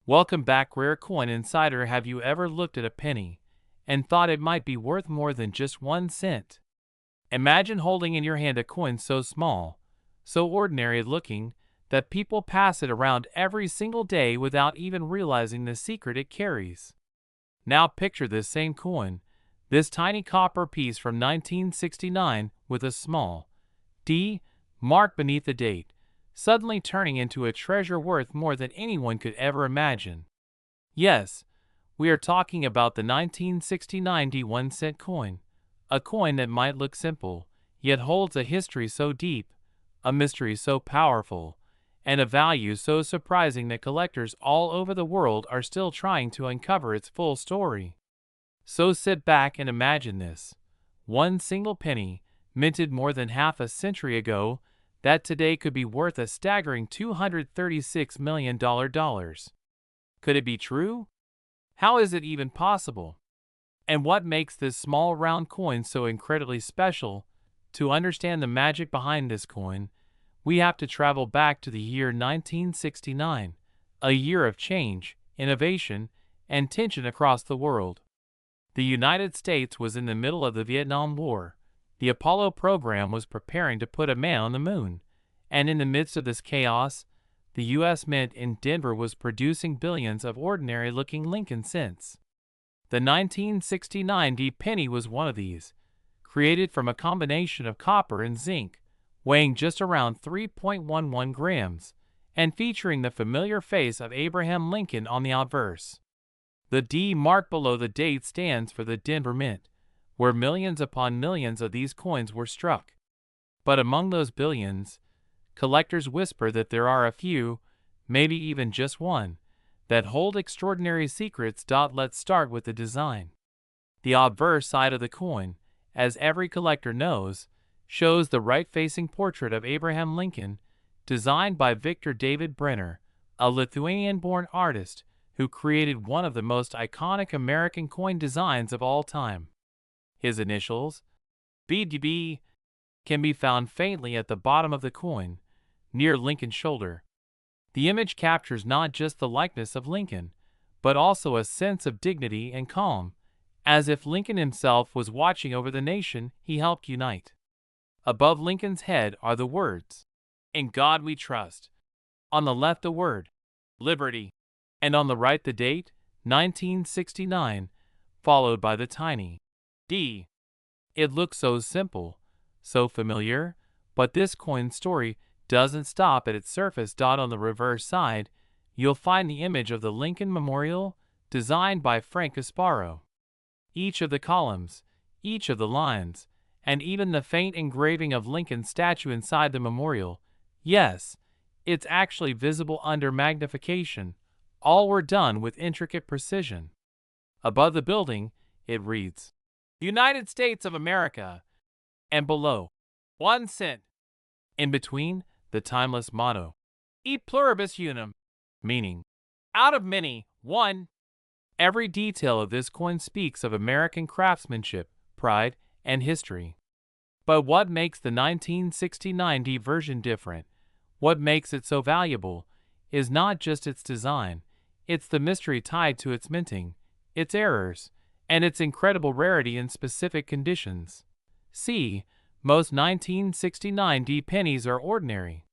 Welcome back, Rare Coin Insider. Have you ever looked at a penny and thought it might be worth more than just 1 cent? Imagine holding in your hand a coin so small, so ordinary looking, that people pass it around every single day without even realizing the secret it carries. Now picture this same coin, this tiny copper piece from 1969 with a small D mark beneath the date, suddenly turning into a treasure worth more than anyone could ever imagine. Yes, we are talking about the 1969 D 1 cent coin, a coin that might look simple, yet holds a history so deep, a mystery so powerful, and a value so surprising that collectors all over the world are still trying to uncover its full story. So sit back and imagine this. One single penny, minted more than half a century ago, that today could be worth a staggering $236 million. Could it be true? How is it even possible? And what makes this small round coin so incredibly special? To understand the magic behind this coin, we have to travel back to the year 1969, a year of change, innovation, and tension across the world. The United States was in the middle of the Vietnam War. The Apollo program was preparing to put a man on the moon, and in the midst of this chaos, the U.S. Mint in Denver was producing billions of ordinary-looking Lincoln cents. The 1969 D penny was one of these, created from a combination of copper and zinc, weighing just around 3.11 grams, and featuring the familiar face of Abraham Lincoln on the obverse. The D mark below the date stands for the Denver Mint, where millions upon millions of these coins were struck. But among those billions, collectors whisper that there are a few, maybe even just one, that hold extraordinary secrets. Let's start with the design. The obverse side of the coin, as every collector knows, shows the right-facing portrait of Abraham Lincoln, designed by Victor David Brenner, a Lithuanian-born artist who created one of the most iconic American coin designs of all time. His initials, BDB, can be found faintly at the bottom of the coin, near Lincoln's shoulder. The image captures not just the likeness of Lincoln, but also a sense of dignity and calm, as if Lincoln himself was watching over the nation he helped unite. Above Lincoln's head are the words, "In God We Trust." On the left the word, "Liberty," and on the right the date, 1969, followed by the tiny D. It looks so simple, so familiar, but this coin story doesn't stop at its surface. On the reverse side, you'll find the image of the Lincoln Memorial, designed by Frank Casparo. Each of the columns, each of the lines, and even the faint engraving of Lincoln's statue inside the memorial, yes, it's actually visible under magnification, all were done with intricate precision. Above the building, it reads, "United States of America," and below, 1 cent. In between, the timeless motto, "E pluribus unum," meaning, out of many, one. Every detail of this coin speaks of American craftsmanship, pride, and history. But what makes the 1969 D version different, what makes it so valuable, is not just its design, it's the mystery tied to its minting, its errors, and its incredible rarity in specific conditions. See, most 1969 D pennies are ordinary.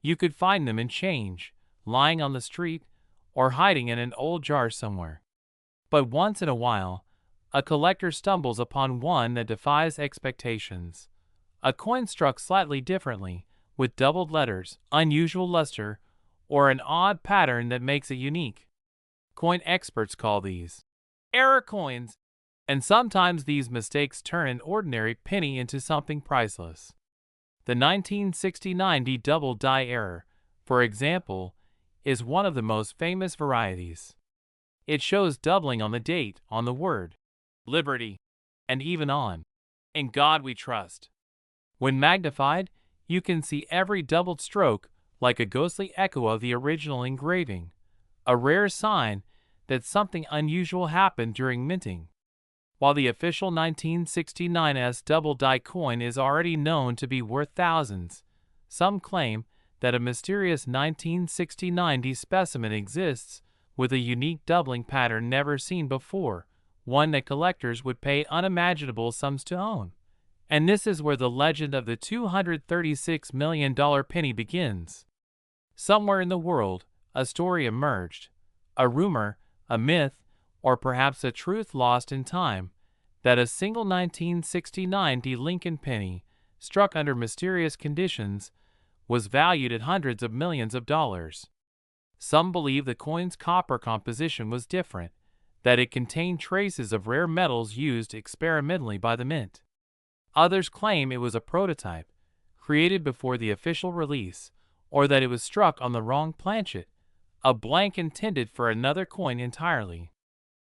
You could find them in change, lying on the street, or hiding in an old jar somewhere. But once in a while, a collector stumbles upon one that defies expectations. A coin struck slightly differently, with doubled letters, unusual luster, or an odd pattern that makes it unique. Coin experts call these error coins, and sometimes these mistakes turn an ordinary penny into something priceless. The 1969 D double die error, for example, is one of the most famous varieties. It shows doubling on the date, on the word, "Liberty," and even on, "In God We Trust." When magnified, you can see every doubled stroke like a ghostly echo of the original engraving, a rare sign that something unusual happened during minting. While the official 1969 double die coin is already known to be worth thousands, some claim that a mysterious 1969 D specimen exists with a unique doubling pattern never seen before, one that collectors would pay unimaginable sums to own. And this is where the legend of the $236 million penny begins. Somewhere in the world, a story emerged, a rumor, a myth, or perhaps a truth lost in time, that a single 1969 Lincoln penny, struck under mysterious conditions, was valued at hundreds of millions of dollars. Some believe the coin's copper composition was different, that it contained traces of rare metals used experimentally by the mint. Others claim it was a prototype, created before the official release, or that it was struck on the wrong planchet, a blank intended for another coin entirely.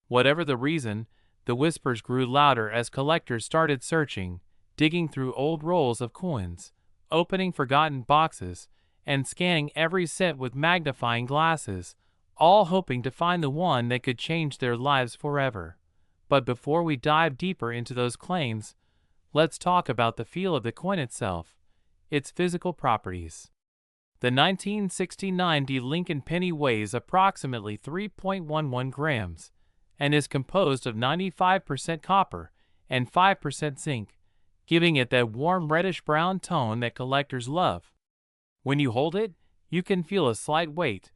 Whatever the reason, the whispers grew louder as collectors started searching, digging through old rolls of coins, opening forgotten boxes, and scanning every cent with magnifying glasses, all hoping to find the one that could change their lives forever. But before we dive deeper into those claims, let's talk about the feel of the coin itself, its physical properties. The 1969 Lincoln penny weighs approximately 3.11 grams and is composed of 95% copper and 5% zinc, giving it that warm reddish-brown tone that collectors love. When you hold it, you can feel a slight weight,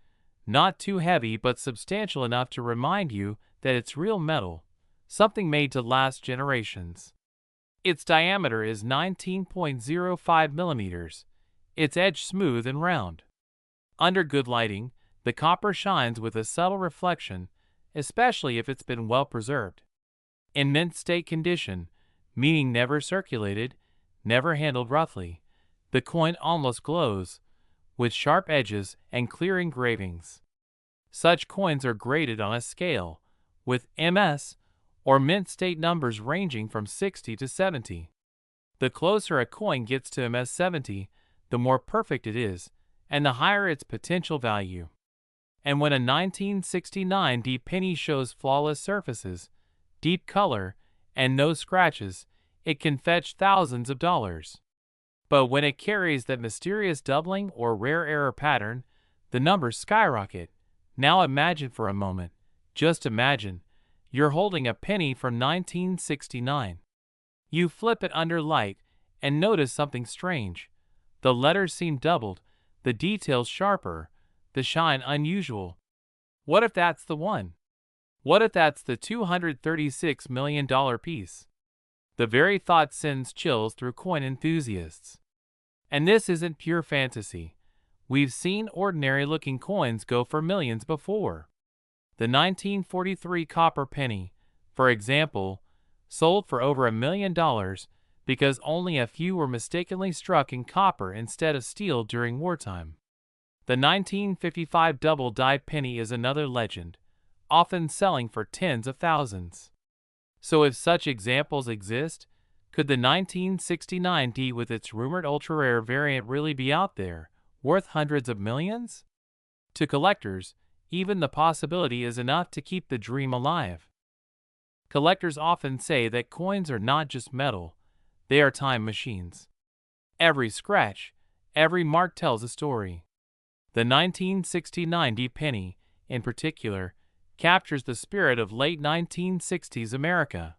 not too heavy but substantial enough to remind you that it's real metal, something made to last generations. Its diameter is 19.05 millimeters, its edge smooth and round. Under good lighting, the copper shines with a subtle reflection, especially if it's been well preserved. In mint state condition, meaning never circulated, never handled roughly, the coin almost glows, with sharp edges and clear engravings. Such coins are graded on a scale, with MS, or mint state numbers ranging from 60 to 70. The closer a coin gets to MS 70, the more perfect it is, and the higher its potential value. And when a 1969 penny shows flawless surfaces, deep color, and no scratches, it can fetch thousands of dollars. But when it carries that mysterious doubling or rare error pattern, the numbers skyrocket. Now imagine for a moment, just imagine, you're holding a penny from 1969. You flip it under light and notice something strange. The letters seem doubled, the details sharper, the shine unusual. What if that's the one? What if that's the $236 million piece? The very thought sends chills through coin enthusiasts. And this isn't pure fantasy. We've seen ordinary-looking coins go for millions before. The 1943 copper penny, for example, sold for over $1 million because only a few were mistakenly struck in copper instead of steel during wartime. The 1955 double-die penny is another legend, often selling for tens of thousands. So if such examples exist, could the 1969 with its rumored ultra-rare variant really be out there, worth hundreds of millions? To collectors, even the possibility is enough to keep the dream alive. Collectors often say that coins are not just metal, they are time machines. Every scratch, every mark tells a story. The 1969 penny, in particular, captures the spirit of late 1960s America.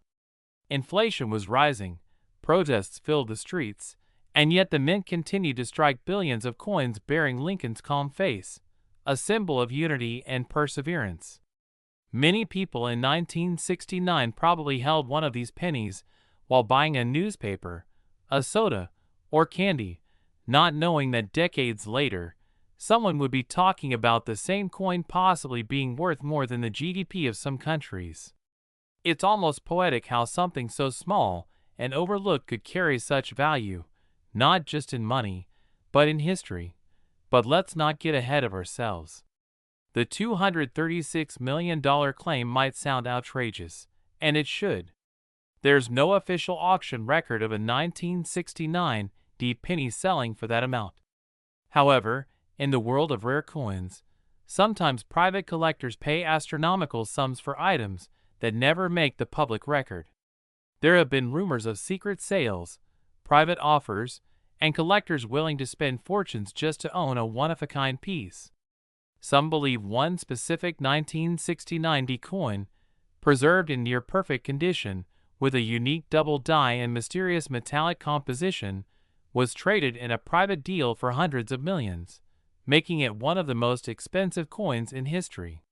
Inflation was rising, protests filled the streets, and yet the mint continued to strike billions of coins bearing Lincoln's calm face, a symbol of unity and perseverance. Many people in 1969 probably held one of these pennies while buying a newspaper, a soda, or candy, not knowing that decades later, someone would be talking about the same coin possibly being worth more than the GDP of some countries. It's almost poetic how something so small and overlooked could carry such value, not just in money, but in history. But let's not get ahead of ourselves. The $236 million claim might sound outrageous, and it should. There's no official auction record of a 1969 penny selling for that amount. However, in the world of rare coins, sometimes private collectors pay astronomical sums for items that never make the public record. There have been rumors of secret sales, private offers, and collectors willing to spend fortunes just to own a one-of-a-kind piece. Some believe one specific 1969 D coin, preserved in near-perfect condition, with a unique double die and mysterious metallic composition, was traded in a private deal for hundreds of millions, making it one of the most expensive coins in history.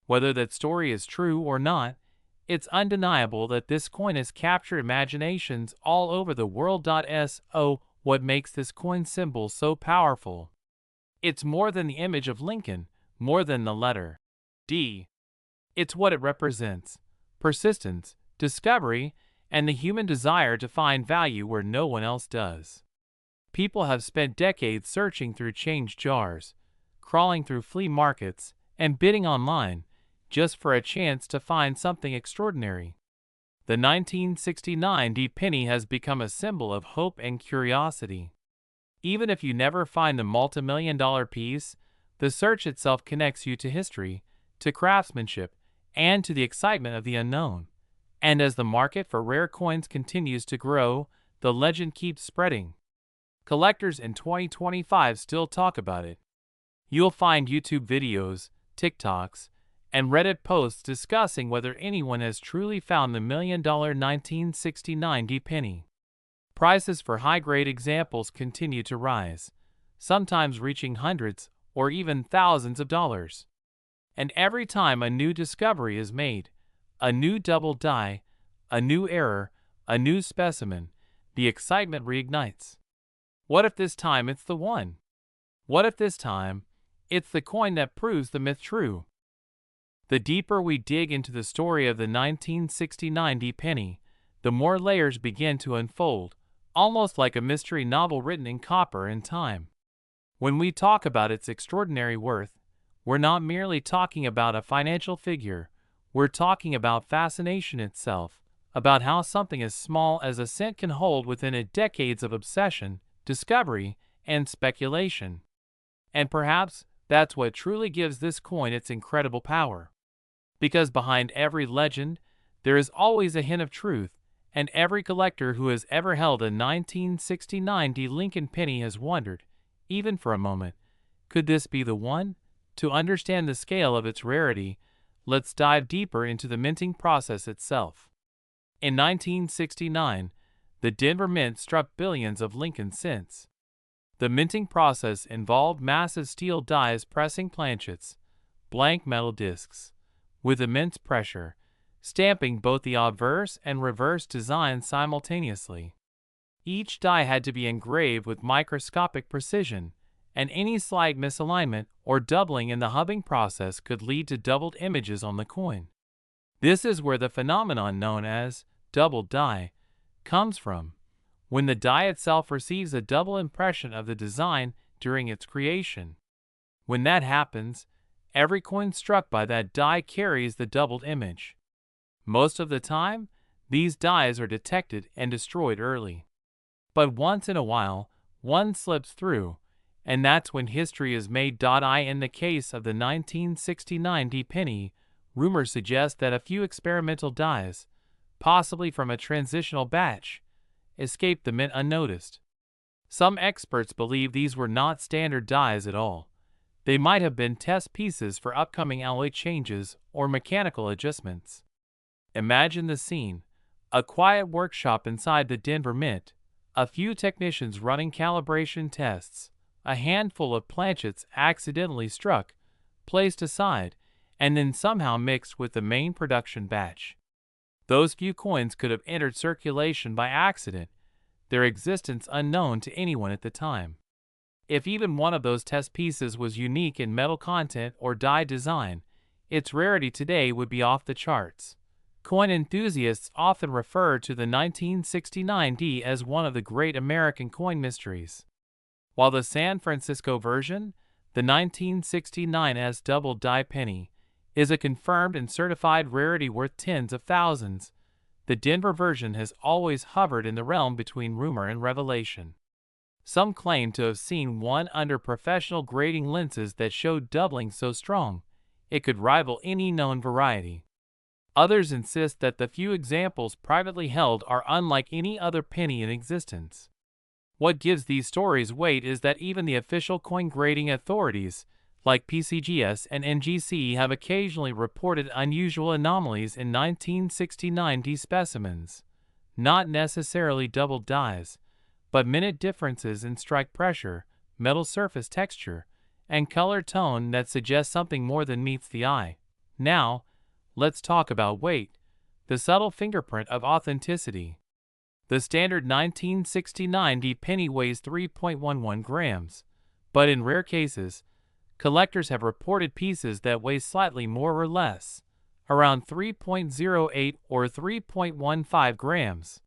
Whether that story is true or not, it's undeniable that this coin has captured imaginations all over the world. So, what makes this coin symbol so powerful? It's more than the image of Lincoln, more than the letter D. It's what it represents: persistence, discovery, and the human desire to find value where no one else does. People have spent decades searching through change jars, crawling through flea markets, and bidding online, just for a chance to find something extraordinary. The 1969 D penny has become a symbol of hope and curiosity. Even if you never find the multi-million-dollar piece, the search itself connects you to history, to craftsmanship, and to the excitement of the unknown. And as the market for rare coins continues to grow, the legend keeps spreading. Collectors in 2025 still talk about it. You'll find YouTube videos, TikToks, and Reddit posts discussing whether anyone has truly found the $1 million 1969 D penny. Prices for high-grade examples continue to rise, sometimes reaching hundreds or even thousands of dollars. And every time a new discovery is made, a new double die, a new error, a new specimen, the excitement reignites. What if this time it's the one? What if this time it's the coin that proves the myth true? The deeper we dig into the story of the 1969 D penny, the more layers begin to unfold, almost like a mystery novel written in copper and time. When we talk about its extraordinary worth, we're not merely talking about a financial figure, we're talking about fascination itself, about how something as small as a cent can hold within it decades of obsession, discovery, and speculation. And perhaps that's what truly gives this coin its incredible power. Because behind every legend, there is always a hint of truth, and every collector who has ever held a 1969 D Lincoln penny has wondered, even for a moment, could this be the one? To understand the scale of its rarity, let's dive deeper into the minting process itself. In 1969, the Denver Mint struck billions of Lincoln cents. The minting process involved massive steel dies pressing planchets, blank metal discs, with immense pressure, stamping both the obverse and reverse designs simultaneously. Each die had to be engraved with microscopic precision, and any slight misalignment or doubling in the hubbing process could lead to doubled images on the coin. This is where the phenomenon known as double die comes from, when the die itself receives a double impression of the design during its creation. When that happens, every coin struck by that die carries the doubled image. Most of the time, these dies are detected and destroyed early. But once in a while, one slips through, and that's when history is made. In the case of the 1969 D penny, rumors suggest that a few experimental dies, possibly from a transitional batch, escaped the mint unnoticed. Some experts believe these were not standard dies at all. They might have been test pieces for upcoming alloy changes or mechanical adjustments. Imagine the scene: a quiet workshop inside the Denver Mint, a few technicians running calibration tests, a handful of planchets accidentally struck, placed aside, and then somehow mixed with the main production batch. Those few coins could have entered circulation by accident, their existence unknown to anyone at the time. If even one of those test pieces was unique in metal content or die design, its rarity today would be off the charts. Coin enthusiasts often refer to the 1969 D as one of the great American coin mysteries. While the San Francisco version, the 1969 S double die penny, is a confirmed and certified rarity worth tens of thousands, the Denver version has always hovered in the realm between rumor and revelation. Some claim to have seen one under professional grading lenses that showed doubling so strong it could rival any known variety. Others insist that the few examples privately held are unlike any other penny in existence. What gives these stories weight is that even the official coin grading authorities, like PCGS and NGC, have occasionally reported unusual anomalies in 1969 D specimens, not necessarily doubled dies, but minute differences in strike pressure, metal surface texture, and color tone that suggest something more than meets the eye. Now, let's talk about weight, the subtle fingerprint of authenticity. The standard 1969 D penny weighs 3.11 grams, but in rare cases, collectors have reported pieces that weigh slightly more or less, around 3.08 or 3.15 grams.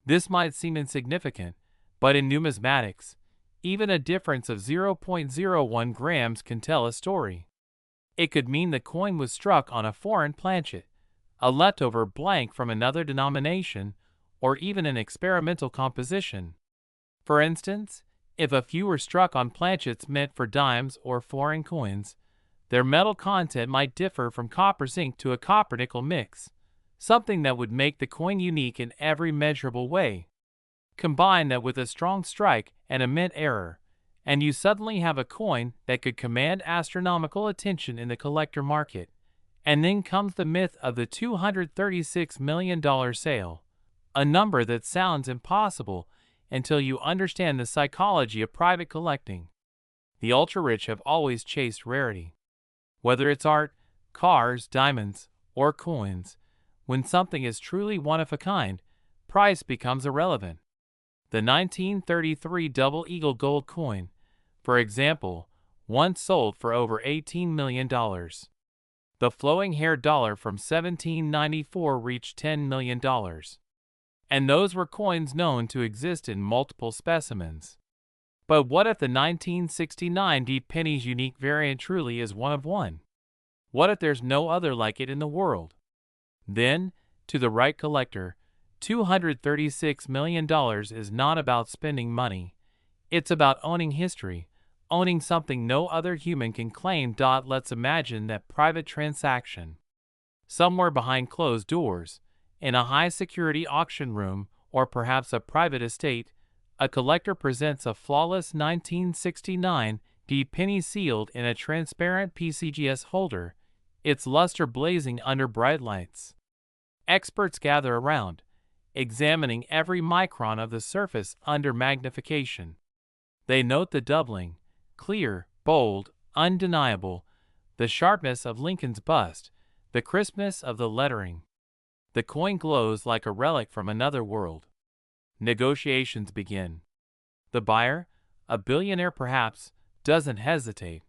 This might seem insignificant, but in numismatics, even a difference of 0.01 grams can tell a story. It could mean the coin was struck on a foreign planchet, a leftover blank from another denomination, or even an experimental composition. For instance, if a few were struck on planchets meant for dimes or foreign coins, their metal content might differ from copper zinc to a copper-nickel mix, something that would make the coin unique in every measurable way. Combine that with a strong strike and a mint error, and you suddenly have a coin that could command astronomical attention in the collector market. And then comes the myth of the $236 million sale, a number that sounds impossible until you understand the psychology of private collecting. The ultra-rich have always chased rarity. Whether it's art, cars, diamonds, or coins, when something is truly one of a kind, price becomes irrelevant. The 1933 Double Eagle gold coin, for example, once sold for over $18 million. The flowing hair dollar from 1794 reached $10 million. And those were coins known to exist in multiple specimens. But what if the 1969 D penny's unique variant truly is one of one? What if there's no other like it in the world? Then, to the right collector, $236 million is not about spending money. It's about owning history, owning something no other human can claim. Let's imagine that private transaction. Somewhere behind closed doors, in a high-security auction room, or perhaps a private estate, a collector presents a flawless 1969 D penny sealed in a transparent PCGS holder, its luster blazing under bright lights. Experts gather around, examining every micron of the surface under magnification. They note the doubling, clear, bold, undeniable, the sharpness of Lincoln's bust, the crispness of the lettering. The coin glows like a relic from another world. Negotiations begin. The buyer, a billionaire perhaps, doesn't hesitate.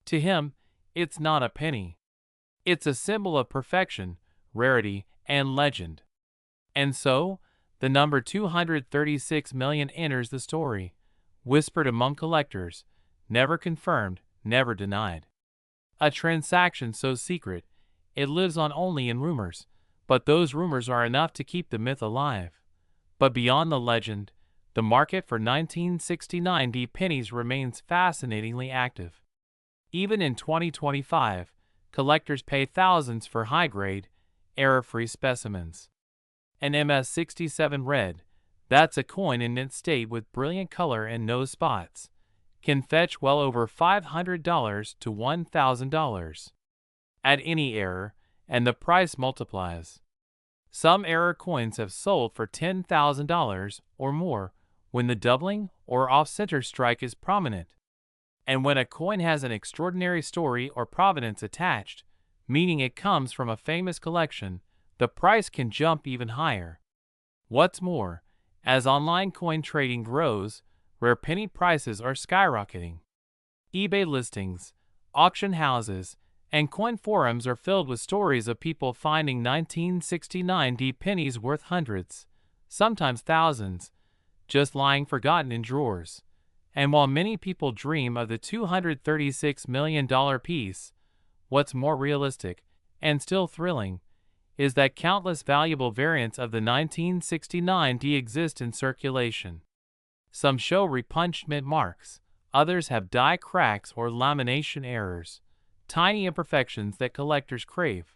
To him, it's not a penny. It's a symbol of perfection, rarity, and legend. And so, the number 236 million enters the story, whispered among collectors, never confirmed, never denied. A transaction so secret, it lives on only in rumors, but those rumors are enough to keep the myth alive. But beyond the legend, the market for 1969 D pennies remains fascinatingly active. Even in 2025, collectors pay thousands for high-grade, error-free specimens. An MS-67 red, that's a coin in mint state with brilliant color and no spots, can fetch well over $500 to $1,000. Add any error, and the price multiplies. Some error coins have sold for $10,000 or more when the doubling or off-center strike is prominent. And when a coin has an extraordinary story or provenance attached, meaning it comes from a famous collection, the price can jump even higher. What's more, as online coin trading grows, rare penny prices are skyrocketing. eBay listings, auction houses, and coin forums are filled with stories of people finding 1969 D pennies worth hundreds, sometimes thousands, just lying forgotten in drawers. And while many people dream of the $236 million piece, what's more realistic, and still thrilling, is that countless valuable variants of the 1969 D exist in circulation. Some show repunched mint marks, others have die cracks or lamination errors, tiny imperfections that collectors crave.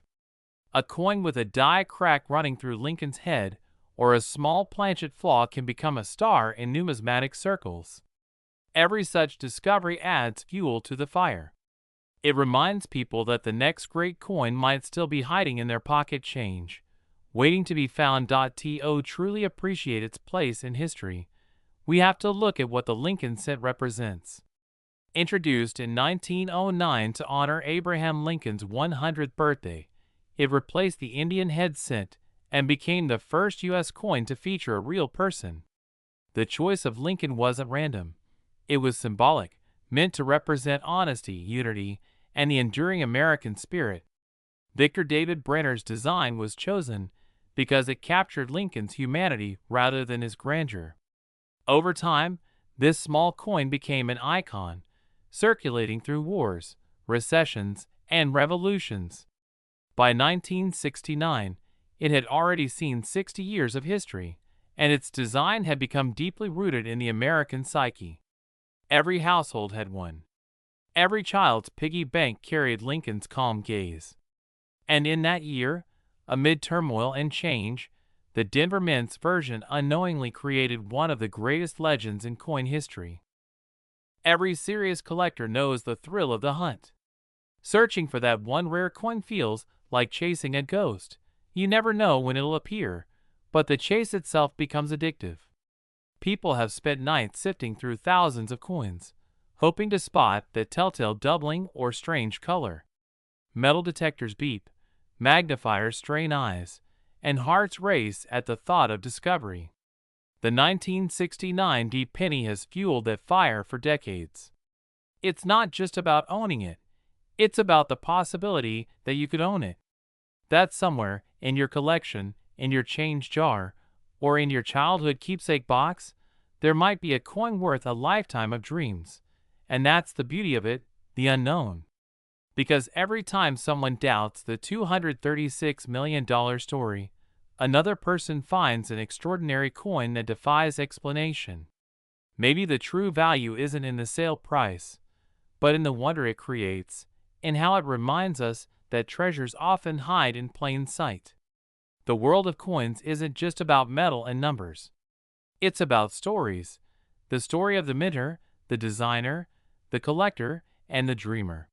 A coin with a die crack running through Lincoln's head or a small planchet flaw can become a star in numismatic circles. Every such discovery adds fuel to the fire. It reminds people that the next great coin might still be hiding in their pocket change, waiting to be found. To truly appreciate its place in history, we have to look at what the Lincoln cent represents. Introduced in 1909 to honor Abraham Lincoln's 100th birthday, it replaced the Indian head cent and became the first U.S. coin to feature a real person. The choice of Lincoln wasn't random. It was symbolic, meant to represent honesty, unity, and the enduring American spirit. Victor David Brenner's design was chosen because it captured Lincoln's humanity rather than his grandeur. Over time, this small coin became an icon, circulating through wars, recessions, and revolutions. By 1969, it had already seen 60 years of history, and its design had become deeply rooted in the American psyche. Every household had one. Every child's piggy bank carried Lincoln's calm gaze. And in that year, amid turmoil and change, the Denver Mint's version unknowingly created one of the greatest legends in coin history. Every serious collector knows the thrill of the hunt. Searching for that one rare coin feels like chasing a ghost. You never know when it'll appear, but the chase itself becomes addictive. People have spent nights sifting through thousands of coins, hoping to spot that telltale doubling or strange color. Metal detectors beep, magnifiers strain eyes, and hearts race at the thought of discovery. The 1969 D penny has fueled that fire for decades. It's not just about owning it, it's about the possibility that you could own it. That somewhere in your collection, in your change jar, or in your childhood keepsake box, there might be a coin worth a lifetime of dreams. And that's the beauty of it, the unknown. Because every time someone doubts the $236 million story, another person finds an extraordinary coin that defies explanation. Maybe the true value isn't in the sale price, but in the wonder it creates, and how it reminds us that treasures often hide in plain sight. The world of coins isn't just about metal and numbers. It's about stories. The story of the minter, the designer, the collector, and the dreamer.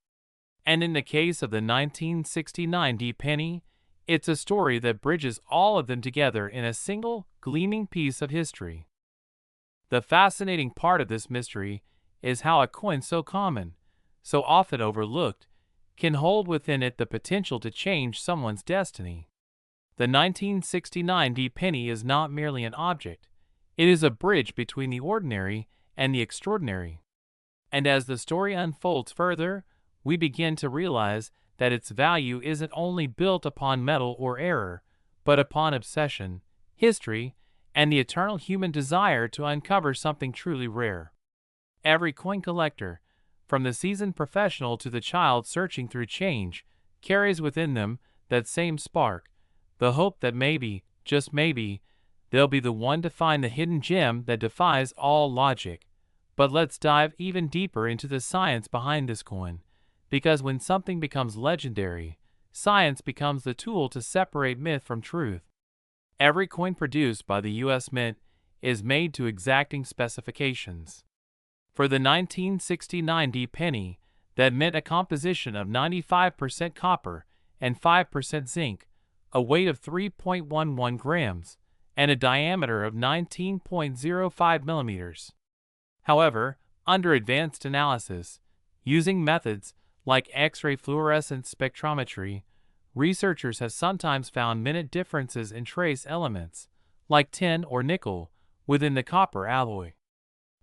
And in the case of the 1969 D penny, it's a story that bridges all of them together in a single, gleaming piece of history. The fascinating part of this mystery is how a coin so common, so often overlooked, can hold within it the potential to change someone's destiny. The 1969 D penny is not merely an object, it is a bridge between the ordinary and the extraordinary. And as the story unfolds further, we begin to realize that its value isn't only built upon metal or error, but upon obsession, history, and the eternal human desire to uncover something truly rare. Every coin collector, from the seasoned professional to the child searching through change, carries within them that same spark, the hope that maybe, just maybe, they'll be the one to find the hidden gem that defies all logic. But let's dive even deeper into the science behind this coin, because when something becomes legendary, science becomes the tool to separate myth from truth. Every coin produced by the U.S. Mint is made to exacting specifications. For the 1969 D penny, that meant a composition of 95% copper and 5% zinc, a weight of 3.11 grams, and a diameter of 19.05 millimeters. However, under advanced analysis, using methods like X-ray fluorescence spectrometry, researchers have sometimes found minute differences in trace elements, like tin or nickel, within the copper alloy.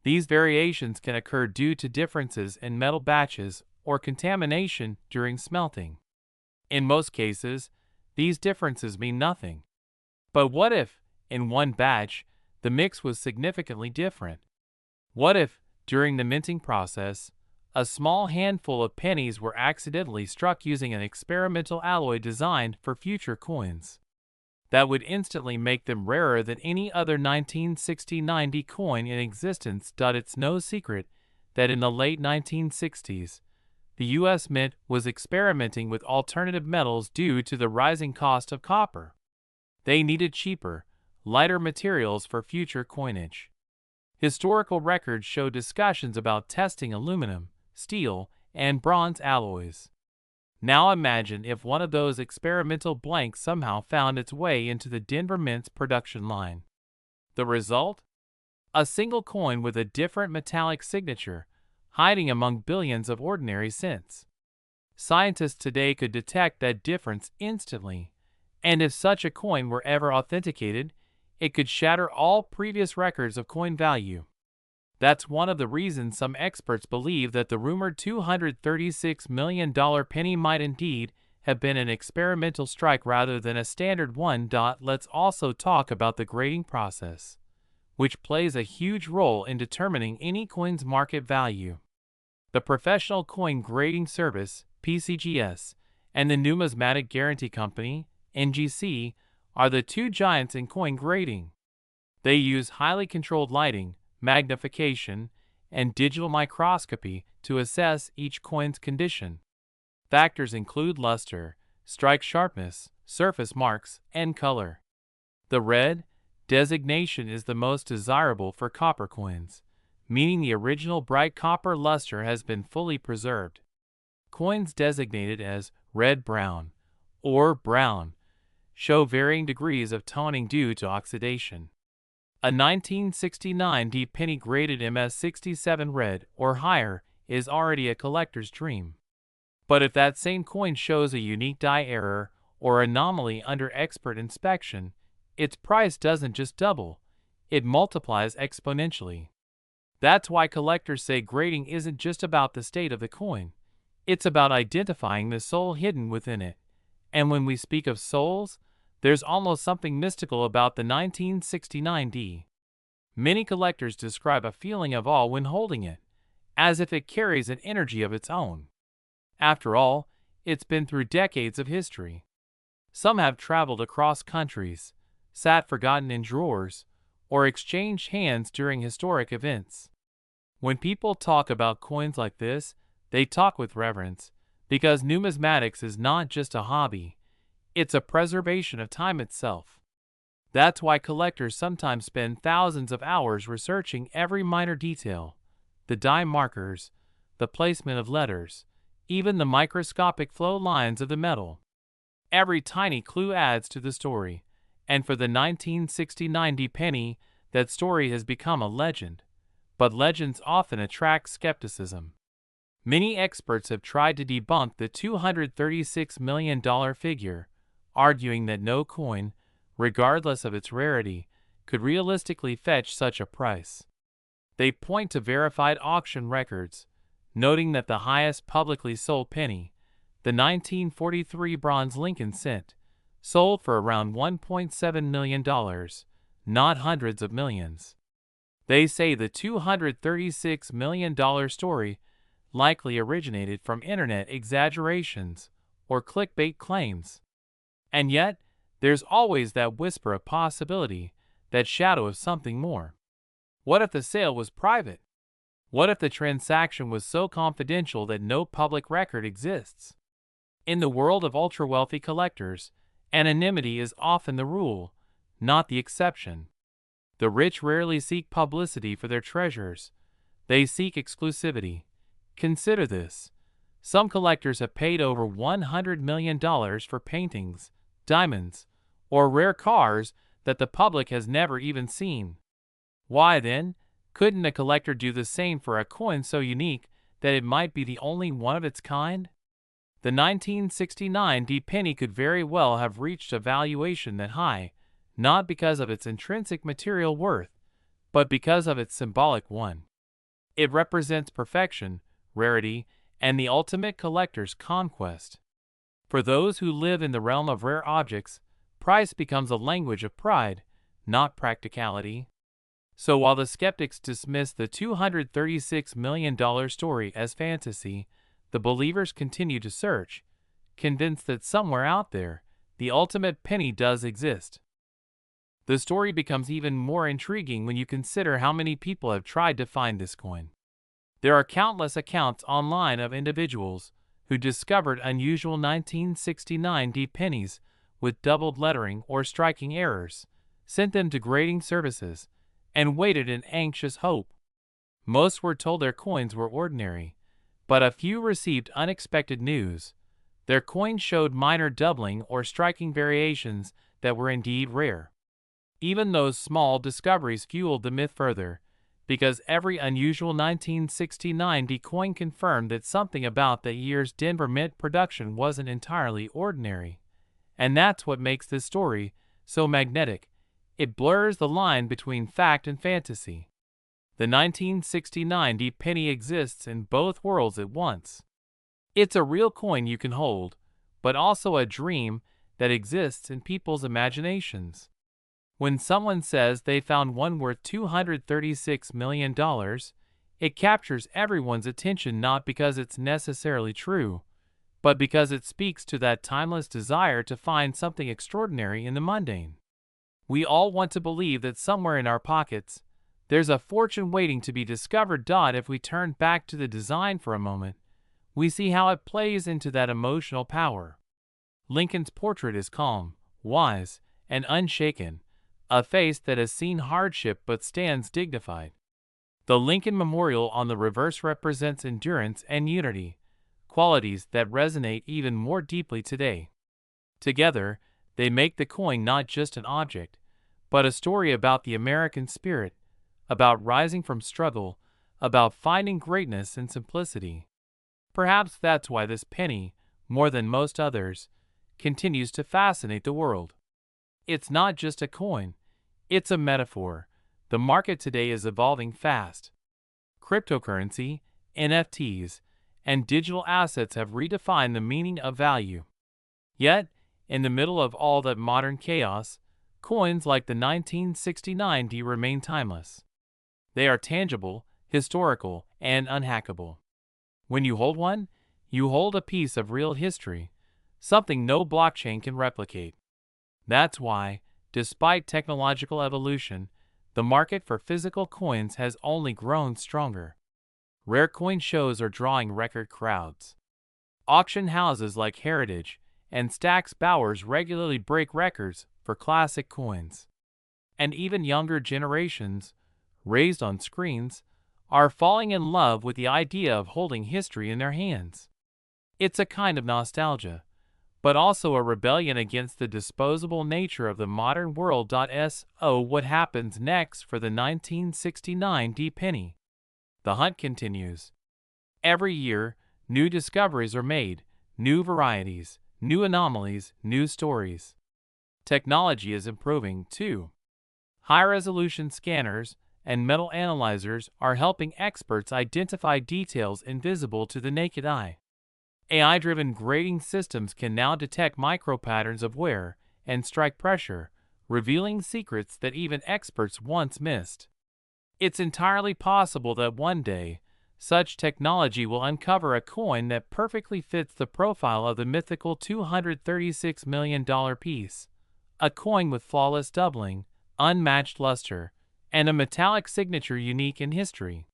These variations can occur due to differences in metal batches or contamination during smelting. In most cases, these differences mean nothing. But what if, in one batch, the mix was significantly different? What if, during the minting process, a small handful of pennies were accidentally struck using an experimental alloy designed for future coins? That would instantly make them rarer than any other 1969 D coin in existence. It's no secret that in the late 1960s, the U.S. Mint was experimenting with alternative metals due to the rising cost of copper. They needed cheaper, lighter materials for future coinage. Historical records show discussions about testing aluminum, steel, and bronze alloys. Now imagine if one of those experimental blanks somehow found its way into the Denver Mint's production line. The result? A single coin with a different metallic signature, hiding among billions of ordinary cents. Scientists today could detect that difference instantly, and if such a coin were ever authenticated, it could shatter all previous records of coin value. That's one of the reasons some experts believe that the rumored $236 million penny might indeed have been an experimental strike rather than a standard one. Let's also talk about the grading process, which plays a huge role in determining any coin's market value. The Professional Coin Grading Service, PCGS, and the Numismatic Guarantee Company, NGC, are the two giants in coin grading. They use highly controlled lighting, magnification, and digital microscopy to assess each coin's condition. Factors include luster, strike sharpness, surface marks, and color. The red designation is the most desirable for copper coins, meaning the original bright copper luster has been fully preserved. Coins designated as red-brown or brown show varying degrees of toning due to oxidation. A 1969 D penny graded MS67 red or higher is already a collector's dream. But if that same coin shows a unique dye error or anomaly under expert inspection, its price doesn't just double, it multiplies exponentially. That's why collectors say grading isn't just about the state of the coin, it's about identifying the soul hidden within it. And when we speak of souls, there's almost something mystical about the 1969 D. Many collectors describe a feeling of awe when holding it, as if it carries an energy of its own. After all, it's been through decades of history. Some have traveled across countries, sat forgotten in drawers, or exchanged hands during historic events. When people talk about coins like this, they talk with reverence, because numismatics is not just a hobby, it's a preservation of time itself. That's why collectors sometimes spend thousands of hours researching every minor detail, the die markers, the placement of letters, even the microscopic flow lines of the metal. Every tiny clue adds to the story, and for the 1969 D penny, that story has become a legend. But legends often attract skepticism. Many experts have tried to debunk the $236 million figure, arguing that no coin, regardless of its rarity, could realistically fetch such a price. They point to verified auction records, noting that the highest publicly sold penny, the 1943 bronze Lincoln cent, sold for around $1.7 million, not hundreds of millions. They say the $236 million story likely originated from internet exaggerations or clickbait claims. And yet, there's always that whisper of possibility, that shadow of something more. What if the sale was private? What if the transaction was so confidential that no public record exists? In the world of ultra-wealthy collectors, anonymity is often the rule, not the exception. The rich rarely seek publicity for their treasures. They seek exclusivity. Consider this. Some collectors have paid over $100 million for paintings, diamonds, or rare cars that the public has never even seen. Why then, couldn't a collector do the same for a coin so unique that it might be the only one of its kind? The 1969 D penny could very well have reached a valuation that high, not because of its intrinsic material worth, but because of its symbolic one. It represents perfection, rarity, and the ultimate collector's conquest. For those who live in the realm of rare objects, price becomes a language of pride, not practicality. So while the skeptics dismiss the $236 million story as fantasy, the believers continue to search, convinced that somewhere out there, the ultimate penny does exist. The story becomes even more intriguing when you consider how many people have tried to find this coin. There are countless accounts online of individuals who discovered unusual 1969 D pennies with doubled lettering or striking errors, sent them to grading services, and waited in anxious hope. Most were told their coins were ordinary, but a few received unexpected news. Their coins showed minor doubling or striking variations that were indeed rare. Even those small discoveries fueled the myth further, because every unusual 1969 D coin confirmed that something about that year's Denver Mint production wasn't entirely ordinary. And that's what makes this story so magnetic. It blurs the line between fact and fantasy. The 1969 D penny exists in both worlds at once. It's a real coin you can hold, but also a dream that exists in people's imaginations. When someone says they found one worth $236 million, it captures everyone's attention not because it's necessarily true, but because it speaks to that timeless desire to find something extraordinary in the mundane. We all want to believe that somewhere in our pockets, there's a fortune waiting to be discovered. If we turn back to the design for a moment, we see how it plays into that emotional power. Lincoln's portrait is calm, wise, and unshaken, a face that has seen hardship but stands dignified. The Lincoln Memorial on the reverse represents endurance and unity, qualities that resonate even more deeply today. Together, they make the coin not just an object, but a story about the American spirit, about rising from struggle, about finding greatness in simplicity. Perhaps that's why this penny, more than most others, continues to fascinate the world. It's not just a coin, it's a metaphor. The market today is evolving fast. Cryptocurrency, NFTs, and digital assets have redefined the meaning of value. Yet, in the middle of all that modern chaos, coins like the 1969 D remain timeless. They are tangible, historical, and unhackable. When you hold one, you hold a piece of real history, something no blockchain can replicate. That's why, despite technological evolution, the market for physical coins has only grown stronger. Rare coin shows are drawing record crowds. Auction houses like Heritage and Stack's Bowers regularly break records for classic coins. And even younger generations, raised on screens, are falling in love with the idea of holding history in their hands. It's a kind of nostalgia, but also a rebellion against the disposable nature of the modern world. So what happens next for the 1969 D penny? The hunt continues. Every year, new discoveries are made, new varieties, new anomalies, new stories. Technology is improving, too. High-resolution scanners and metal analyzers are helping experts identify details invisible to the naked eye. AI-driven grading systems can now detect micropatterns of wear and strike pressure, revealing secrets that even experts once missed. It's entirely possible that one day, such technology will uncover a coin that perfectly fits the profile of the mythical $236 million piece, a coin with flawless doubling, unmatched luster, and a metallic signature unique in history.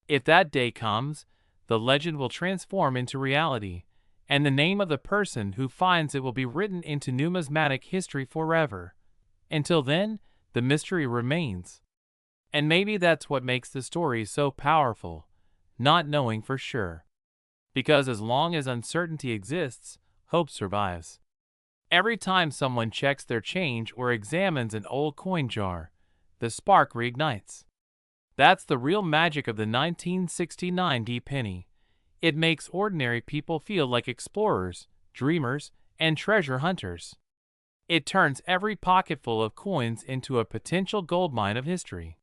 If that day comes, the legend will transform into reality, and the name of the person who finds it will be written into numismatic history forever. Until then, the mystery remains. And maybe that's what makes the story so powerful, not knowing for sure. Because as long as uncertainty exists, hope survives. Every time someone checks their change or examines an old coin jar, the spark reignites. That's the real magic of the 1969 D penny. It makes ordinary people feel like explorers, dreamers, and treasure hunters. It turns every pocketful of coins into a potential goldmine of history.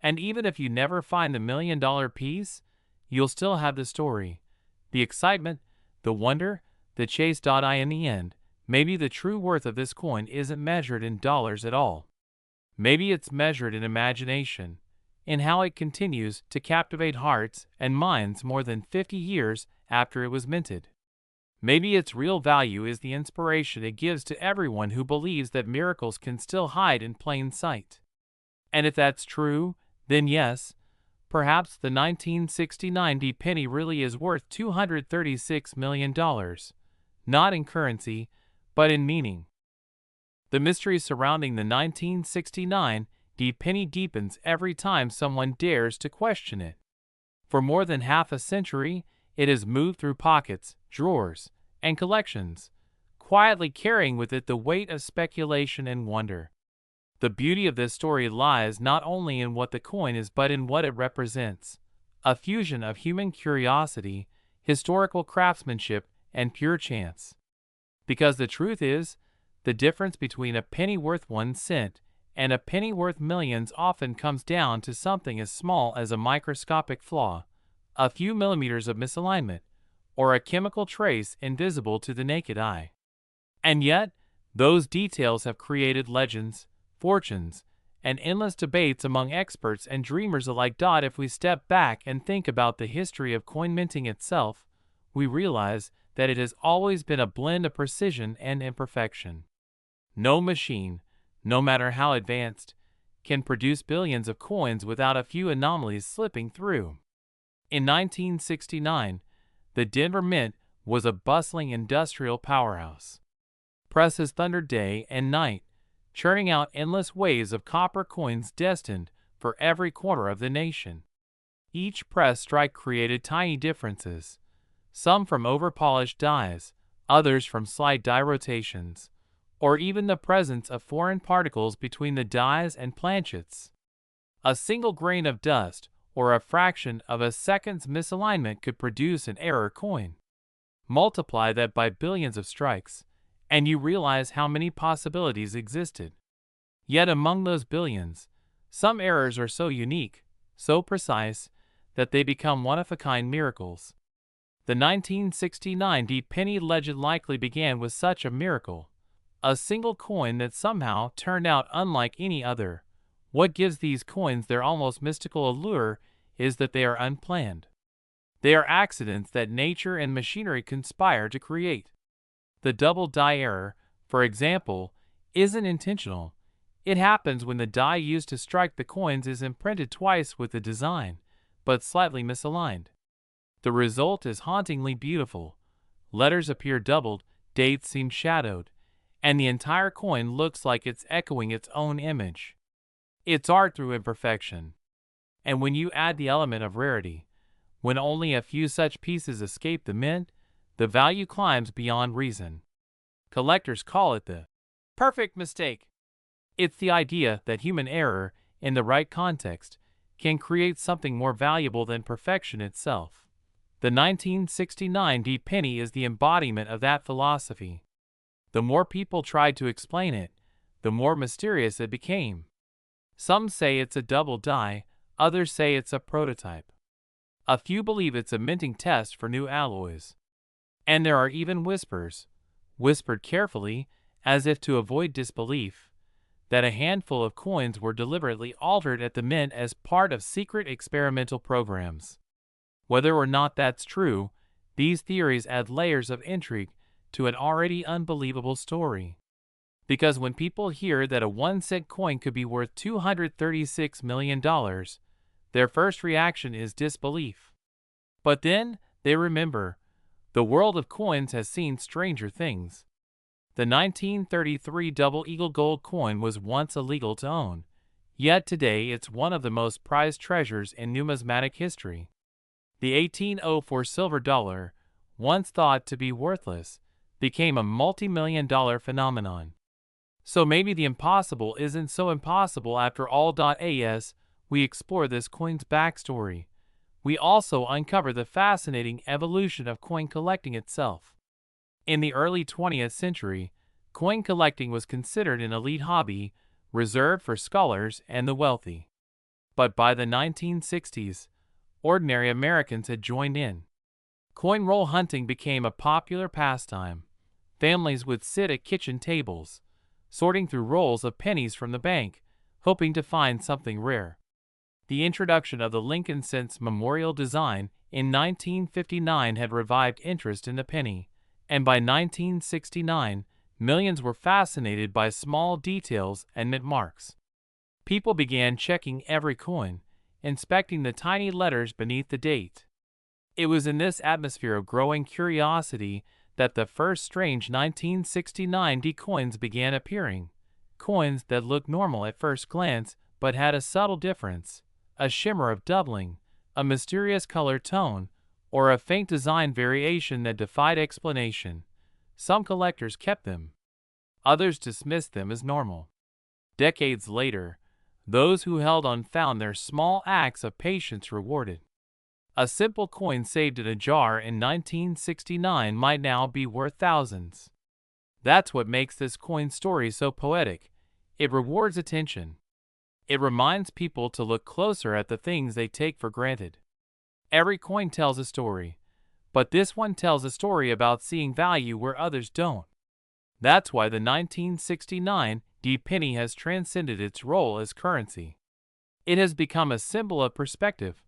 And even if you never find the million-dollar piece, you'll still have the story, the excitement, the wonder, the chase. In the end, maybe the true worth of this coin isn't measured in dollars at all. Maybe it's measured in imagination, in how it continues to captivate hearts and minds more than 50 years after it was minted. Maybe its real value is the inspiration it gives to everyone who believes that miracles can still hide in plain sight. And if that's true, then yes, perhaps the 1969 D penny really is worth $236 million, not in currency, but in meaning. The mystery surrounding the 1969 D penny deepens every time someone dares to question it. For more than half a century, it has moved through pockets, drawers, and collections, quietly carrying with it the weight of speculation and wonder. The beauty of this story lies not only in what the coin is but in what it represents, a fusion of human curiosity, historical craftsmanship, and pure chance. Because the truth is, the difference between a penny worth 1 cent and a penny worth millions often comes down to something as small as a microscopic flaw, a few millimeters of misalignment, or a chemical trace invisible to the naked eye. And yet, those details have created legends, fortunes, and endless debates among experts and dreamers alike. If we step back and think about the history of coin minting itself, we realize that it has always been a blend of precision and imperfection. No machine, no matter how advanced, can produce billions of coins without a few anomalies slipping through. In 1969, the Denver Mint was a bustling industrial powerhouse. Presses thundered day and night, churning out endless waves of copper coins destined for every corner of the nation. Each press strike created tiny differences, some from over-polished dies, others from slight die rotations, or even the presence of foreign particles between the dies and planchets. A single grain of dust or a fraction of a second's misalignment could produce an error coin. Multiply that by billions of strikes, and you realize how many possibilities existed. Yet among those billions, some errors are so unique, so precise, that they become one-of-a-kind miracles. The 1969 penny legend likely began with such a miracle, a single coin that somehow turned out unlike any other. What gives these coins their almost mystical allure is that they are unplanned. They are accidents that nature and machinery conspire to create. The double die error, for example, isn't intentional. It happens when the die used to strike the coins is imprinted twice with the design, but slightly misaligned. The result is hauntingly beautiful. Letters appear doubled, dates seem shadowed, and the entire coin looks like it's echoing its own image. It's art through imperfection. And when you add the element of rarity, when only a few such pieces escape the mint, the value climbs beyond reason. Collectors call it the perfect mistake. It's the idea that human error, in the right context, can create something more valuable than perfection itself. The 1969 penny is the embodiment of that philosophy. The more people tried to explain it, the more mysterious it became. Some say it's a double die, others say it's a prototype. A few believe it's a minting test for new alloys. And there are even whispers, whispered carefully, as if to avoid disbelief, that a handful of coins were deliberately altered at the mint as part of secret experimental programs. Whether or not that's true, these theories add layers of intrigue to an already unbelievable story. Because when people hear that a 1-cent coin could be worth $236 million, their first reaction is disbelief. But then they remember, the world of coins has seen stranger things. The 1933 double eagle gold coin was once illegal to own, yet today it's one of the most prized treasures in numismatic history. The 1804 silver dollar, once thought to be worthless, became a multi-million-dollar phenomenon. So maybe the impossible isn't so impossible after all. As we explore this coin's backstory, we also uncover the fascinating evolution of coin collecting itself. In the early 20th century, coin collecting was considered an elite hobby, reserved for scholars and the wealthy. But by the 1960s, ordinary Americans had joined in. Coin roll hunting became a popular pastime. Families would sit at kitchen tables, sorting through rolls of pennies from the bank, hoping to find something rare. The introduction of the Lincoln Cents memorial design in 1959 had revived interest in the penny, and by 1969, millions were fascinated by small details and mint marks. People began checking every coin, inspecting the tiny letters beneath the date. It was in this atmosphere of growing curiosity that the first strange 1969 coins began appearing, coins that looked normal at first glance but had a subtle difference, a shimmer of doubling, a mysterious color tone, or a faint design variation that defied explanation. Some collectors kept them. Others dismissed them as normal. Decades later, those who held on found their small acts of patience rewarded. A simple coin saved in a jar in 1969 might now be worth thousands. That's what makes this coin story so poetic. It rewards attention. It reminds people to look closer at the things they take for granted. Every coin tells a story, but this one tells a story about seeing value where others don't. That's why the 1969 penny has transcended its role as currency. It has become a symbol of perspective,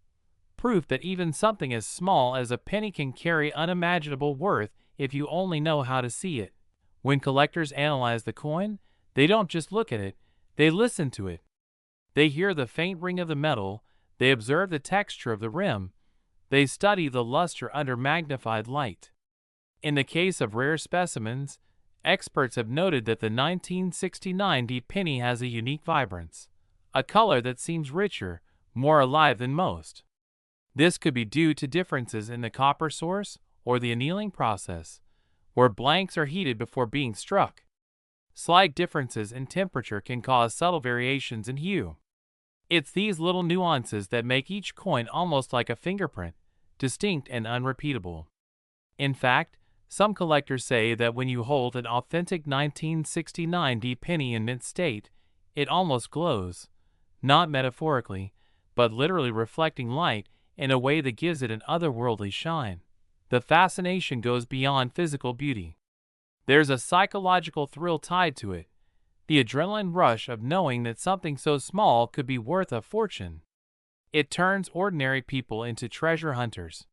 proof that even something as small as a penny can carry unimaginable worth if you only know how to see it. When collectors analyze the coin, they don't just look at it, they listen to it. They hear the faint ring of the metal, they observe the texture of the rim, they study the luster under magnified light. In the case of rare specimens, experts have noted that the 1969 penny has a unique vibrance, a color that seems richer, more alive than most. This could be due to differences in the copper source or the annealing process, where blanks are heated before being struck. Slight differences in temperature can cause subtle variations in hue. It's these little nuances that make each coin almost like a fingerprint, distinct and unrepeatable. In fact, some collectors say that when you hold an authentic 1969 penny in mint state, it almost glows, not metaphorically, but literally reflecting light in a way that gives it an otherworldly shine. The fascination goes beyond physical beauty. There's a psychological thrill tied to it, the adrenaline rush of knowing that something so small could be worth a fortune. It turns ordinary people into treasure hunters.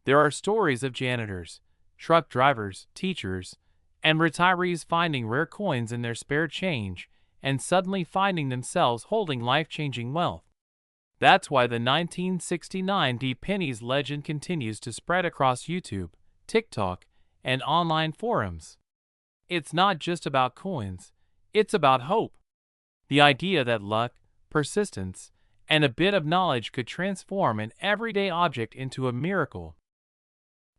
There are stories of janitors, truck drivers, teachers, and retirees finding rare coins in their spare change and suddenly finding themselves holding life-changing wealth. That's why the 1969 penny's legend continues to spread across YouTube, TikTok, and online forums. It's not just about coins, it's about hope. The idea that luck, persistence, and a bit of knowledge could transform an everyday object into a miracle.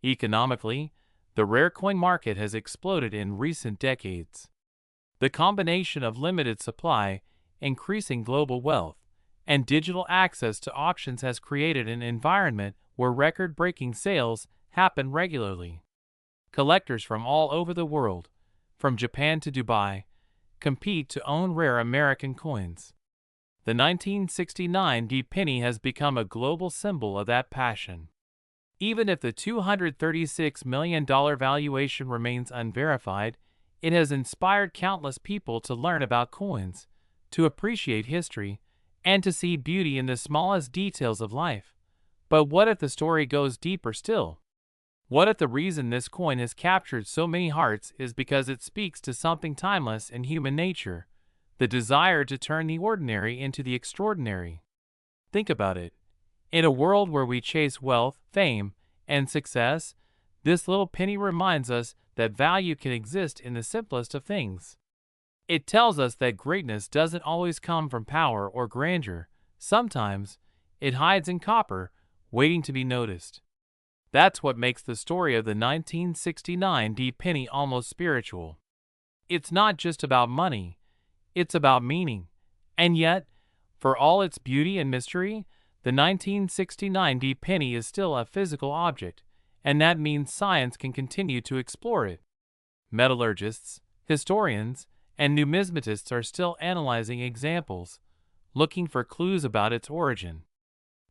Economically, the rare coin market has exploded in recent decades. The combination of limited supply, increasing global wealth, and digital access to auctions has created an environment where record-breaking sales happen regularly. Collectors from all over the world, from Japan to Dubai, compete to own rare American coins. The 1969 penny has become a global symbol of that passion. Even if the $236 million valuation remains unverified, it has inspired countless people to learn about coins, to appreciate history, and to see beauty in the smallest details of life. But what if the story goes deeper still? What if the reason this coin has captured so many hearts is because it speaks to something timeless in human nature, the desire to turn the ordinary into the extraordinary? Think about it. In a world where we chase wealth, fame, and success, this little penny reminds us that value can exist in the simplest of things. It tells us that greatness doesn't always come from power or grandeur. Sometimes it hides in copper, waiting to be noticed. That's what makes the story of the 1969 penny almost spiritual. It's not just about money, it's about meaning. And yet, for all its beauty and mystery, the 1969 penny is still a physical object, and that means science can continue to explore it. Metallurgists, historians, and numismatists are still analyzing examples, looking for clues about its origin.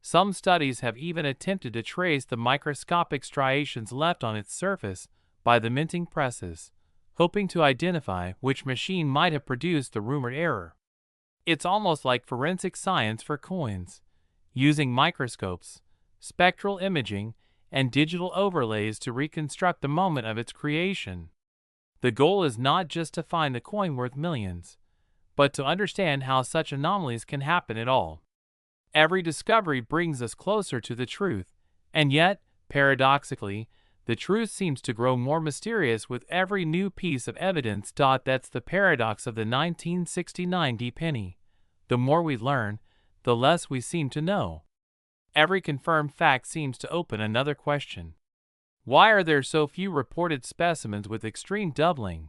Some studies have even attempted to trace the microscopic striations left on its surface by the minting presses, hoping to identify which machine might have produced the rumored error. It's almost like forensic science for coins, using microscopes, spectral imaging, and digital overlays to reconstruct the moment of its creation. The goal is not just to find a coin worth millions, but to understand how such anomalies can happen at all. Every discovery brings us closer to the truth, and yet, paradoxically, the truth seems to grow more mysterious with every new piece of evidence. That's the paradox of the 1969 penny. The more we learn, the less we seem to know. Every confirmed fact seems to open another question. Why are there so few reported specimens with extreme doubling?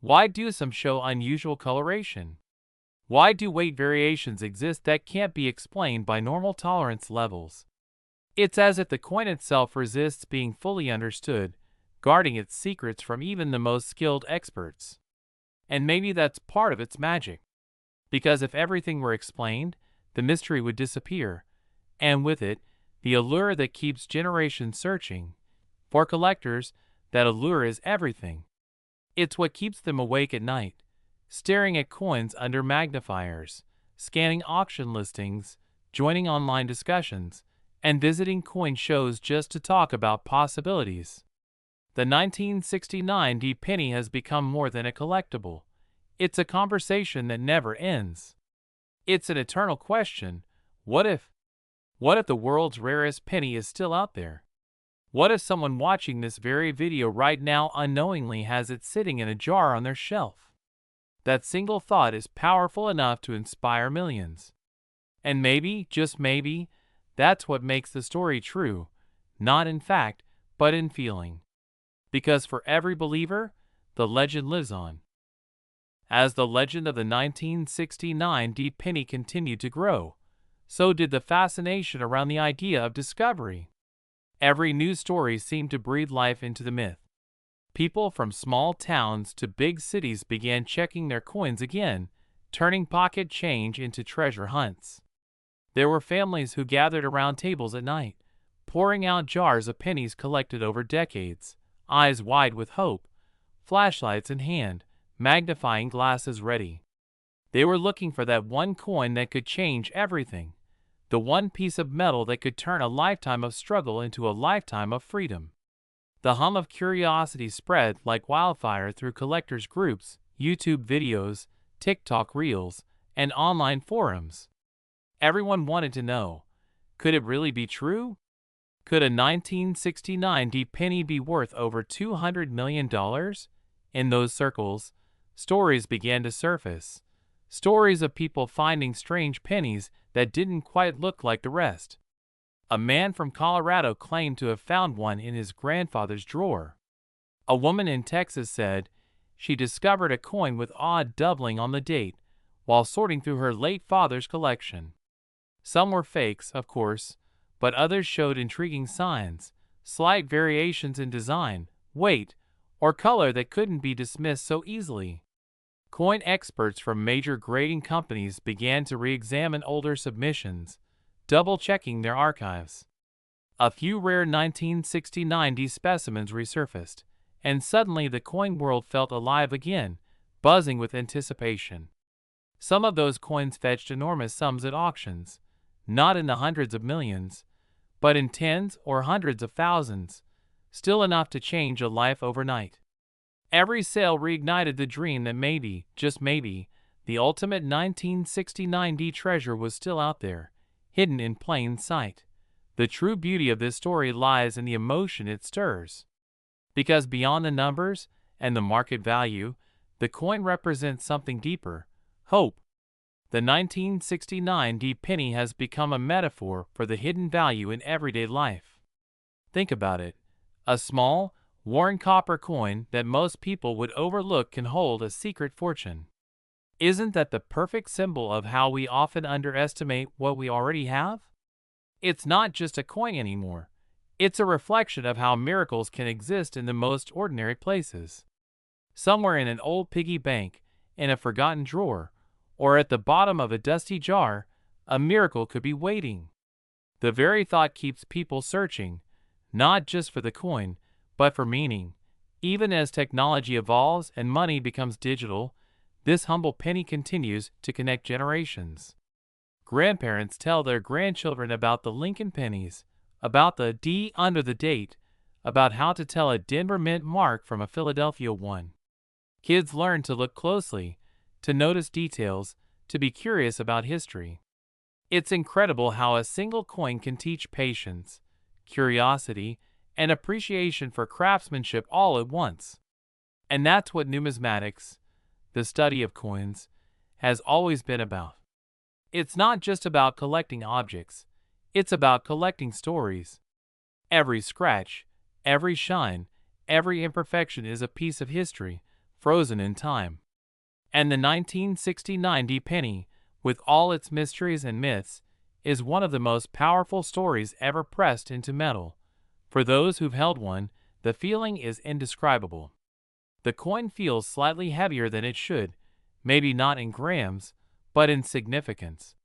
Why do some show unusual coloration? Why do weight variations exist that can't be explained by normal tolerance levels? It's as if the coin itself resists being fully understood, guarding its secrets from even the most skilled experts. And maybe that's part of its magic. Because if everything were explained, the mystery would disappear, and with it, the allure that keeps generations searching. For collectors, that allure is everything. It's what keeps them awake at night, staring at coins under magnifiers, scanning auction listings, joining online discussions, and visiting coin shows just to talk about possibilities. The 1969 D penny has become more than a collectible. It's a conversation that never ends. It's an eternal question. What if? What if the world's rarest penny is still out there? What if someone watching this very video right now unknowingly has it sitting in a jar on their shelf? That single thought is powerful enough to inspire millions. And maybe, just maybe, that's what makes the story true, not in fact, but in feeling. Because for every believer, the legend lives on. As the legend of the 1969 D penny continued to grow, so did the fascination around the idea of discovery. Every news story seemed to breathe life into the myth. People from small towns to big cities began checking their coins again, turning pocket change into treasure hunts. There were families who gathered around tables at night, pouring out jars of pennies collected over decades, eyes wide with hope, flashlights in hand, magnifying glasses ready. They were looking for that one coin that could change everything, the one piece of metal that could turn a lifetime of struggle into a lifetime of freedom. The hum of curiosity spread like wildfire through collectors' groups, YouTube videos, TikTok reels, and online forums. Everyone wanted to know, could it really be true? Could a 1969 D penny be worth over $200 million? In those circles, stories began to surface. Stories of people finding strange pennies that didn't quite look like the rest. A man from Colorado claimed to have found one in his grandfather's drawer. A woman in Texas said she discovered a coin with odd doubling on the date while sorting through her late father's collection. Some were fakes, of course, but others showed intriguing signs, slight variations in design, weight, or color that couldn't be dismissed so easily. Coin experts from major grading companies began to re-examine older submissions, double-checking their archives. A few rare 1969 D specimens resurfaced, and suddenly the coin world felt alive again, buzzing with anticipation. Some of those coins fetched enormous sums at auctions, not in the hundreds of millions, but in tens or hundreds of thousands, still enough to change a life overnight. Every sale reignited the dream that maybe, just maybe, the ultimate 1969 D treasure was still out there, hidden in plain sight. The true beauty of this story lies in the emotion it stirs. Because beyond the numbers and the market value, the coin represents something deeper, hope. The 1969 D penny has become a metaphor for the hidden value in everyday life. Think about it. A small, worn copper coin that most people would overlook can hold a secret fortune. Isn't that the perfect symbol of how we often underestimate what we already have? It's not just a coin anymore. It's a reflection of how miracles can exist in the most ordinary places. Somewhere in an old piggy bank, in a forgotten drawer, or at the bottom of a dusty jar, a miracle could be waiting. The very thought keeps people searching, not just for the coin, but for meaning. Even as technology evolves and money becomes digital, this humble penny continues to connect generations. Grandparents tell their grandchildren about the Lincoln pennies, about the D under the date, about how to tell a Denver Mint mark from a Philadelphia one. Kids learn to look closely, to notice details, to be curious about history. It's incredible how a single coin can teach patience, curiosity, and appreciation for craftsmanship all at once. And that's what numismatics, the study of coins, has always been about. It's not just about collecting objects. It's about collecting stories. Every scratch, every shine, every imperfection is a piece of history, frozen in time. And the 1969 penny, with all its mysteries and myths, is one of the most powerful stories ever pressed into metal. For those who've held one, the feeling is indescribable. The coin feels slightly heavier than it should, maybe not in grams, but in significance.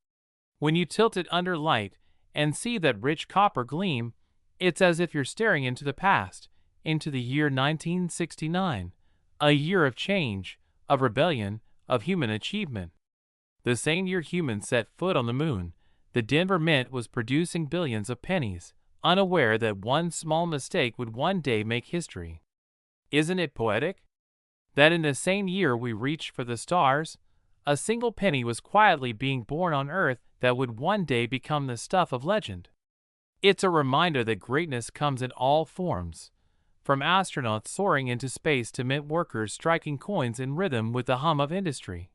When you tilt it under light and see that rich copper gleam, it's as if you're staring into the past, into the year 1969, a year of change, of rebellion, of human achievement. The same year humans set foot on the moon, the Denver Mint was producing billions of pennies, unaware that one small mistake would one day make history. Isn't it poetic? That in the same year we reached for the stars, a single penny was quietly being born on Earth that would one day become the stuff of legend. It's a reminder that greatness comes in all forms, from astronauts soaring into space to mint workers striking coins in rhythm with the hum of industry.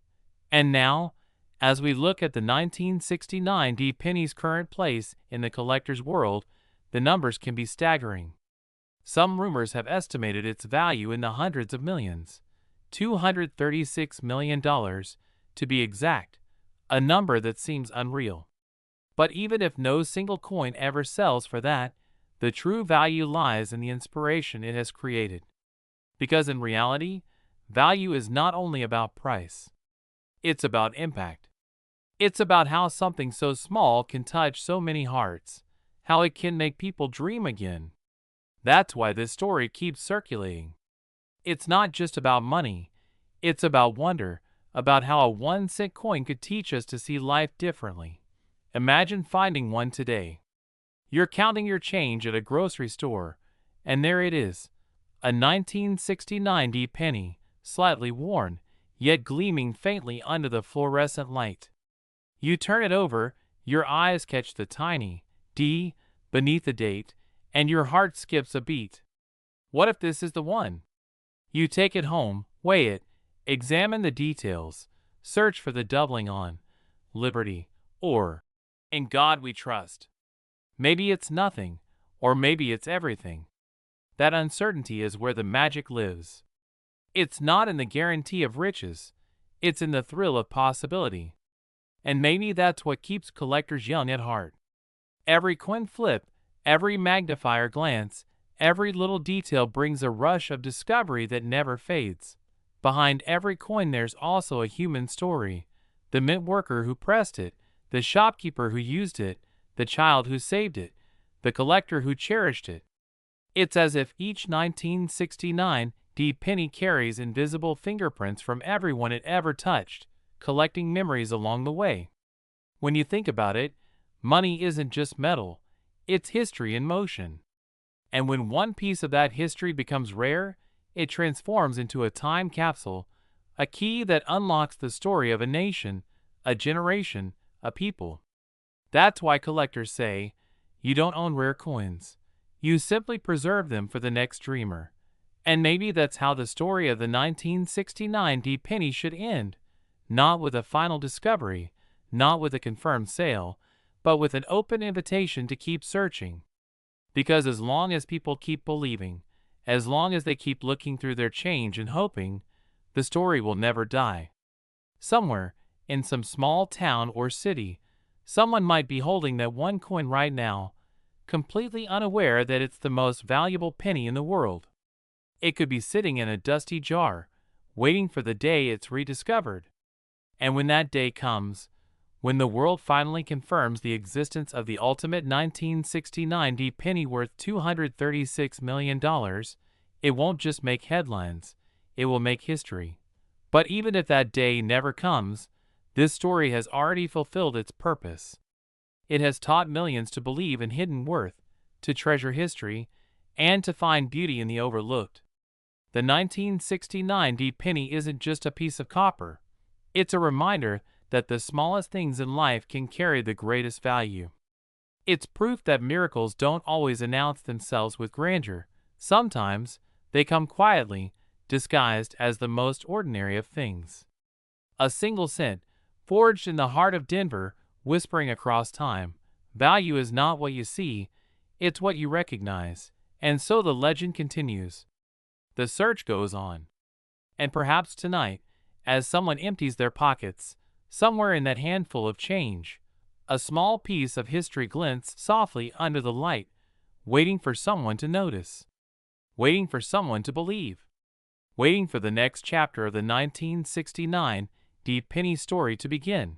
And now, as we look at the 1969 penny's current place in the collector's world, the numbers can be staggering. Some rumors have estimated its value in the hundreds of millions, $236 million to be exact, a number that seems unreal. But even if no single coin ever sells for that, the true value lies in the inspiration it has created. Because in reality, value is not only about price. It's about impact. It's about how something so small can touch so many hearts, how it can make people dream again. That's why this story keeps circulating. It's not just about money, it's about wonder, about how a 1-cent coin could teach us to see life differently. Imagine finding one today. You're counting your change at a grocery store, and there it is, a 1969 penny, slightly worn, yet gleaming faintly under the fluorescent light. You turn it over, your eyes catch the tiny D beneath the date, and your heart skips a beat. What if this is the one? You take it home, weigh it, examine the details, search for the doubling on liberty, or in God we trust. Maybe it's nothing, or maybe it's everything. That uncertainty is where the magic lives. It's not in the guarantee of riches, it's in the thrill of possibility. And maybe that's what keeps collectors young at heart. Every coin flip, every magnifier glance, every little detail brings a rush of discovery that never fades. Behind every coin there's also a human story. The mint worker who pressed it, the shopkeeper who used it, the child who saved it, the collector who cherished it. It's as if each 1969 penny carries invisible fingerprints from everyone it ever touched, collecting memories along the way. When you think about it, money isn't just metal, it's history in motion. And when one piece of that history becomes rare, it transforms into a time capsule, a key that unlocks the story of a nation, a generation, a people. That's why collectors say, you don't own rare coins. You simply preserve them for the next dreamer. And maybe that's how the story of the 1969 penny should end. Not with a final discovery, not with a confirmed sale, but with an open invitation to keep searching. Because as long as people keep believing, as long as they keep looking through their change and hoping, the story will never die. Somewhere, in some small town or city, someone might be holding that one coin right now, completely unaware that it's the most valuable penny in the world. It could be sitting in a dusty jar, waiting for the day it's rediscovered. And when that day comes, when the world finally confirms the existence of the ultimate 1969 penny worth $236 million, it won't just make headlines, it will make history. But even if that day never comes, this story has already fulfilled its purpose. It has taught millions to believe in hidden worth, to treasure history, and to find beauty in the overlooked. The 1969 penny isn't just a piece of copper. It's a reminder that the smallest things in life can carry the greatest value. It's proof that miracles don't always announce themselves with grandeur. Sometimes they come quietly, disguised as the most ordinary of things. A single cent, forged in the heart of Denver, whispering across time, Value is not what you see, it's what you recognize. And so the legend continues. The search goes on. And perhaps tonight, as someone empties their pockets, somewhere in that handful of change, a small piece of history glints softly under the light, waiting for someone to notice, waiting for someone to believe, waiting for the next chapter of the 1969 deep penny story to begin.